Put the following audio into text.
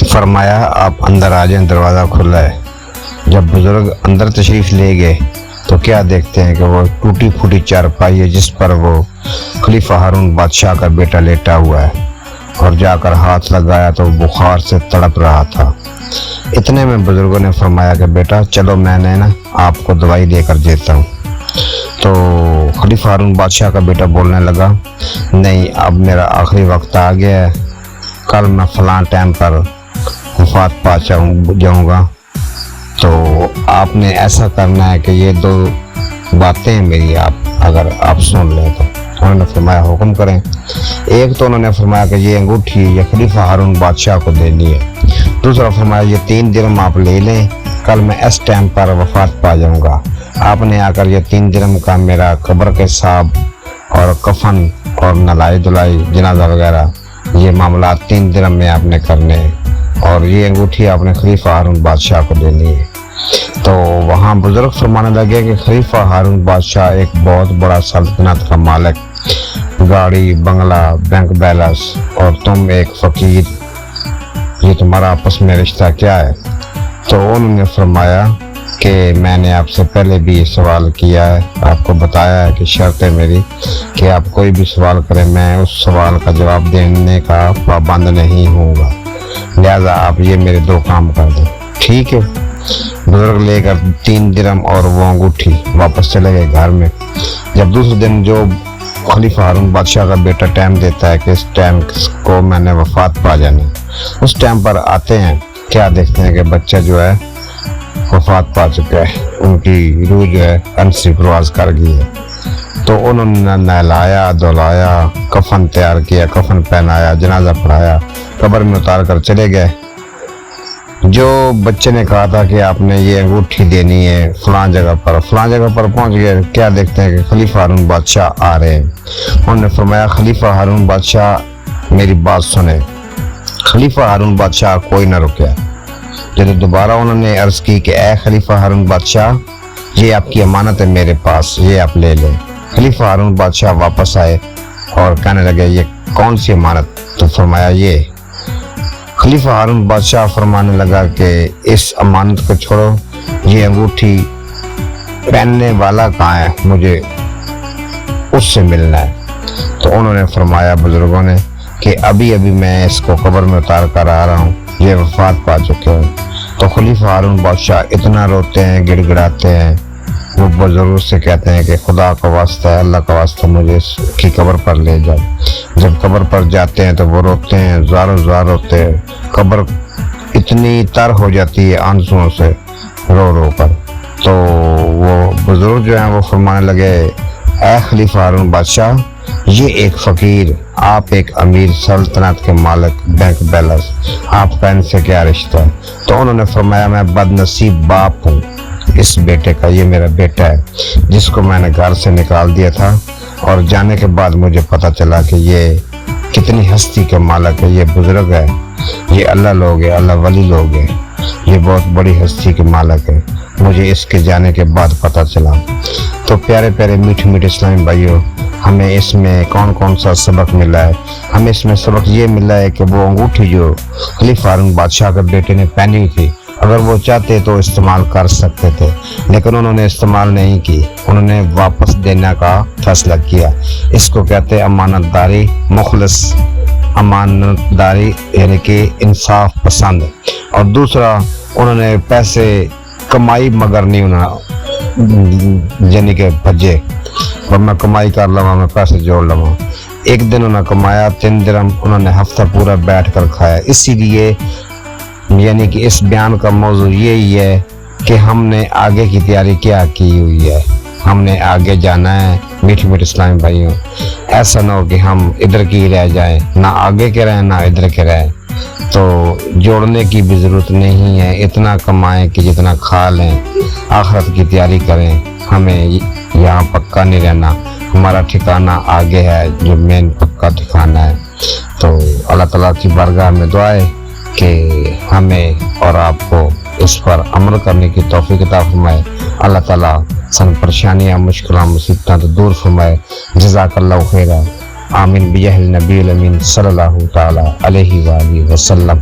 فرمایا آپ اندر آ جائیں، دروازہ کھلا ہے۔ جب بزرگ اندر تشریف لے گئے تو کیا دیکھتے ہیں کہ وہ ٹوٹی پھوٹی چارپائی ہے جس پر وہ خلیفہ ہارون بادشاہ کا بیٹا لیٹا ہوا ہے، اور جا کر ہاتھ لگایا تو بخار سے تڑپ رہا تھا۔ اتنے میں بزرگوں نے فرمایا کہ بیٹا چلو میں نے نا آپ کو دوائی دے کر دیتا ہوں۔ تو خلیفہ ہارون بادشاہ کا بیٹا بولنے لگا، نہیں اب میرا آخری وقت آ گیا ہے، کل میں فلاں ٹائم پر وفات پا جاؤں گا، تو آپ نے ایسا کرنا ہے کہ یہ دو باتیں میری اگر آپ سن لیں تو۔ انہوں نے فرمایا حکم کریں۔ ایک تو انہوں نے فرمایا کہ یہ انگوٹھی یہ خلیفہ ہارون بادشاہ کو دینی ہے، دوسرا فرمایا یہ 3 درہم آپ لے لیں، کل میں اس ٹائم پر وفات پا جاؤں گا، آپ نے آ کر یہ 3 درہم کا میرا قبر کے حساب اور کفن اور نلائی دلائی جنازہ وغیرہ یہ معاملات 3 درہم میں آپ نے کرنے ہیں، اور یہ انگوٹھی آپ نے خلیفہ ہارون بادشاہ کو دینی ہے۔ تو وہاں بزرگ فرمانے لگے کہ خلیفہ ہارون بادشاہ ایک بہت بڑا سلطنت کا مالک، گاڑی بنگلہ بینک بیلنس، اور تم ایک فقیر، یہ تمہارا آپس میں رشتہ کیا ہے؟ تو انہوں نے فرمایا کہ میں نے آپ سے پہلے بھی یہ سوال کیا ہے، آپ کو بتایا ہے کہ شرط ہے میری کہ آپ کوئی بھی سوال کریں میں اس سوال کا جواب دینے کا پابند نہیں ہوں گا، لہذا آپ یہ میرے 2 کام کر دیں۔ ٹھیک ہے۔ بزرگ لے کر 3 درہم اور وہ انگوٹھی واپس چلے گئے گھر میں۔ جب دوسرے دن جو خلیفہ ہارون بادشاہ کا بیٹا ٹائم دیتا ہے کہ اس ٹائم کو میں نے وفات پا جانا، اس ٹائم پر آتے ہیں، کیا دیکھتے ہیں کہ بچہ جو ہے وفات پا چکا ہے، ان کی روح جو ہے انسی پرواز کر گئی ہے۔ تو انہوں نے نہلایا دھلایا، کفن تیار کیا، کفن پہنایا، جنازہ پڑھایا، قبر میں اتار کر چلے گئے۔ جو بچے نے کہا تھا کہ آپ نے یہ انگوٹھی دینی ہے فلاں جگہ پر پہنچ گئے، کیا دیکھتے ہیں کہ خلیفہ ہارون بادشاہ آ رہے ہیں۔ انہوں نے فرمایا خلیفہ ہارون بادشاہ میری بات سنیں۔ خلیفہ ہارون بادشاہ کوئی نہ رکیا۔ جب دوبارہ انہوں نے عرض کی کہ اے خلیفہ ہارون بادشاہ یہ آپ کی امانت ہے میرے پاس، یہ آپ لے لیں۔ خلیفہ ہارون بادشاہ واپس آئے اور کہنے لگے یہ کون سی امانت؟ تو فرمایا یہ۔ خلیفہ ہارون بادشاہ فرمانے لگا کہ اس امانت کو چھوڑو، یہ انگوٹھی پہننے والا کہاں ہے، مجھے اس سے ملنا ہے۔ تو انہوں نے فرمایا بزرگوں نے کہ ابھی میں اس کو قبر میں اتار کر آ رہا ہوں، یہ وفات پا چکے ہیں۔ تو خلیفہ ہارون بادشاہ اتنا روتے ہیں، گڑ گڑاتے ہیں، وہ بزرگوں سے کہتے ہیں کہ خدا کا واسطہ ہے، اللہ کا واسطہ مجھے اس کی قبر پر لے جاؤ۔ جب قبر پر جاتے ہیں تو وہ روتے ہیں، زار روتے ہیں، قبر اتنی تر ہو جاتی ہے آنسوؤں سے رو کر۔ تو وہ بزرگ جو ہیں وہ فرمانے لگے اے خلیفہ ہارون بادشاہ یہ ایک فقیر، آپ ایک امیر، سلطنت کے مالک، بینک بیلنس، آپ کا ان سے کیا رشتہ ہے؟ تو انہوں نے فرمایا میں بد نصیب باپ ہوں اس بیٹے کا، یہ میرا بیٹا ہے جس کو میں نے گھر سے نکال دیا تھا، اور جانے کے بعد مجھے پتا چلا کہ یہ کتنی ہستی کے مالک ہے، یہ بزرگ ہے، یہ اللہ لوگ ہے، اللہ ولی لوگ ہے، یہ بہت بڑی ہستی کے مالک ہے، مجھے اس کے جانے کے بعد پتا چلا۔ تو پیارے پیارے میٹھے میٹھے اسلامی بھائیوں، ہمیں اس میں کون سا سبق ملا ہے؟ ہمیں اس میں سبق یہ ملا ہے کہ وہ انگوٹھی جو خلیفہ ہارون بادشاہ کے بیٹے نے پہنی تھی، اگر وہ چاہتے تو استعمال کر سکتے تھے، لیکن انہوں نے استعمال نہیں کی، انہوں نے واپس دینے کا فیصلہ کیا۔ اس کو کہتے ہیں امانت داری، مخلص امانت داری یعنی کہ انصاف پسند۔ اور دوسرا انہوں نے پیسے کمائی مگر نہیں یعنی کہ بھجے، اور میں کمائی کر لوں، میں پیسے جوڑ لوں۔ ایک دن انہوں نے کمایا 3 درہم، انہوں نے ہفتہ پورا بیٹھ کر کھایا۔ اسی لیے یعنی کہ اس بیان کا موضوع یہی ہے کہ ہم نے آگے کی تیاری کیا کی ہوئی ہے، ہم نے آگے جانا ہے میٹھے میٹھے اسلامی بھائیوں۔ ایسا نہ ہو کہ ہم ادھر کی رہ جائیں، نہ آگے کے رہیں نہ ادھر کے رہیں۔ تو جوڑنے کی بھی ضرورت نہیں ہے، اتنا کمائیں کہ جتنا کھا لیں، آخرت کی تیاری کریں۔ ہمیں یہاں پکا نہیں رہنا، ہمارا ٹھکانہ آگے ہے جو مین پکا ٹھکانہ ہے۔ تو اللہ تعالیٰ کی بارگاہ میں دعا ہے کہ ہمیں اور آپ کو اس پر عمل کرنے کی توفیق عطا فرمائے۔ اللہ تعالیٰ سن پریشانیاں، مشکلات، مصیبتیں تو دور فرمائے۔ جزاک اللہ خیرا۔ آمین بجاہ النبی الامین صلی اللہ تعالیٰ علیہ وآلہ وسلم۔